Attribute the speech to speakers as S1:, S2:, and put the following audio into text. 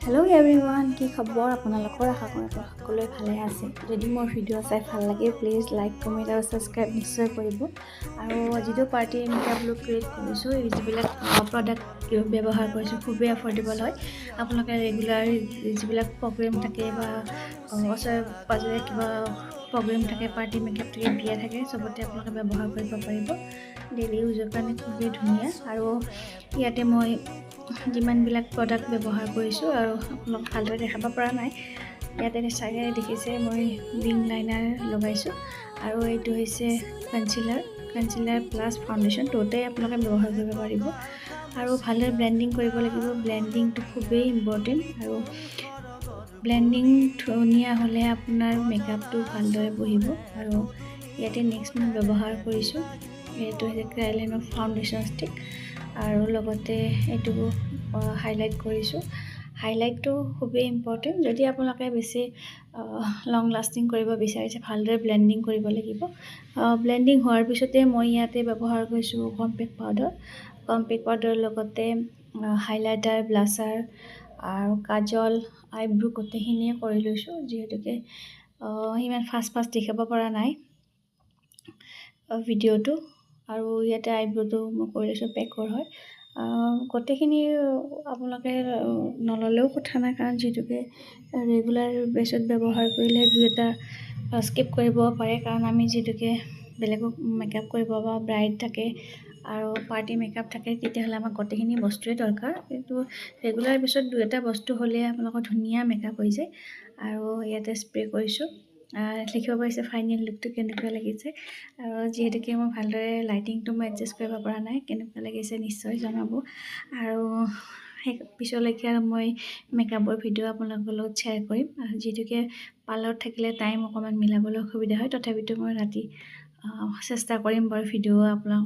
S1: Hello' everyone, কি খবৰ আপোনালোকৰ? আশা কৰোঁ সকলোৱে ভালে আছে। যদি মোৰ ভিডিঅ' চাই ভাল লাগে প্লিজ লাইক, কমেণ্ট আৰু ছাবস্ক্ৰাইব নিশ্চয় কৰিব। আৰু যিটো পাৰ্টি মেকআপ লুক ক্ৰিয়েট কৰিছোঁ, এই যিবিলাক প্ৰডাক্ট ব্যৱহাৰ কৰিছোঁ খুবেই এফৰ্ডেবল হয়। আপোনালোকে ৰেগুলাৰ যিবিলাক প্ৰগ্ৰেম থাকে বা ওচৰে পাজৰে কিবা প্ৰগ্ৰেম থাকে, পাৰ্টি মেকআপ থাকে, বিয়া থাকে, চবতে আপোনালোকে ব্যৱহাৰ কৰিব পাৰিব। ডেইলি ইউজৰ কাৰণে খুবেই ধুনীয়া। আৰু ইয়াতে মই যিমানবিলাক প্ৰডাক্ট ব্যৱহাৰ কৰিছোঁ আৰু আপোনালোক ভালদৰে দেখাব পৰা নাই, ইয়াতে চাগে দেখিছে মই উইং লাইনাৰ লগাইছোঁ আৰু এইটো হৈছে কনচিলাৰ প্লাছ ফাউণ্ডেশ্যন, দুয়োটাই আপোনালোকে ব্যৱহাৰ কৰিব পাৰিব। আৰু ভালদৰে ব্লেণ্ডিং কৰিব লাগিব। ব্লেণ্ডিংটো খুবেই ইম্পৰ্টেণ্ট আৰু ব্লেণ্ডিং ধুনীয়া হ'লে আপোনাৰ মেকআপটো ভালদৰে বহিব। আৰু ইয়াতে নেক্সট মই ব্যৱহাৰ কৰিছোঁ, এইটো হৈছে ক্ৰাইলেনৰ ফাউণ্ডেশ্যন ষ্টিক আৰু লগতে এইটো হাইলাইট কৰিছোঁ। হাইলাইটটো খুবেই ইম্পৰ্টেণ্ট। যদি আপোনালোকে বেছি লং লাষ্টিং কৰিব বিচাৰিছে, ভালদৰে ব্লেণ্ডিং কৰিব লাগিব। ব্লেণ্ডিং হোৱাৰ পিছতে মই ইয়াতে ব্যৱহাৰ কৰিছোঁ কম্পেক্ট পাউডাৰৰ লগতে হাইলাইটাৰ, ব্লাছাৰ আৰু কাজল, আইব্ৰু গোটেইখিনিয়ে কৰি লৈছোঁ, যিহেতুকে ইমান ফাষ্ট দেখাব পৰা নাই ভিডিঅ'টো। আৰু ইয়াতে আইব্ৰুটো মই কৰি লৈছোঁ, পেকৰ হয়। গোটেইখিনি আপোনালোকে নল'লেও কথা নাই, কাৰণ যিহেতুকে ৰেগুলাৰ বেছত ব্যৱহাৰ কৰিলে দুই এটা স্কিপ কৰিব পাৰে, কাৰণ আমি যিহেতুকে বেলেগক মেকআপ কৰিব বা ব্ৰাইড থাকে আৰু পাৰ্টি মেকআপ থাকে, তেতিয়াহ'লে আমাক গোটেইখিনি বস্তুৱে দৰকাৰ। কিন্তু ৰেগুলাৰ বেছত দুই এটা বস্তু হ'লে আপোনালোকৰ ধুনীয়া মেকআপ হৈ যায়। আৰু ইয়াতে স্প্ৰে কৰিছোঁ। লিখিব পাৰিছে ফাইনেল লুকটো কেনেকুৱা লাগিছে। আৰু যিহেতুকে মই ভালদৰে লাইটিংটো মই এডজাষ্ট কৰিব পৰা নাই, কেনেকুৱা লাগিছে নিশ্চয় জনাব। আৰু পিছলৈকে আৰু মই মেকআপৰ ভিডিঅ' আপোনালোকৰ লগত শ্বেয়াৰ কৰিম। আৰু যিহেতুকে পাৰ্লাৰত থাকিলে টাইম অকণমান মিলাবলৈ অসুবিধা হয়, তথাপিতো মই ৰাতি চেষ্টা কৰিম বাৰু ভিডিঅ' আপোনালোকৰ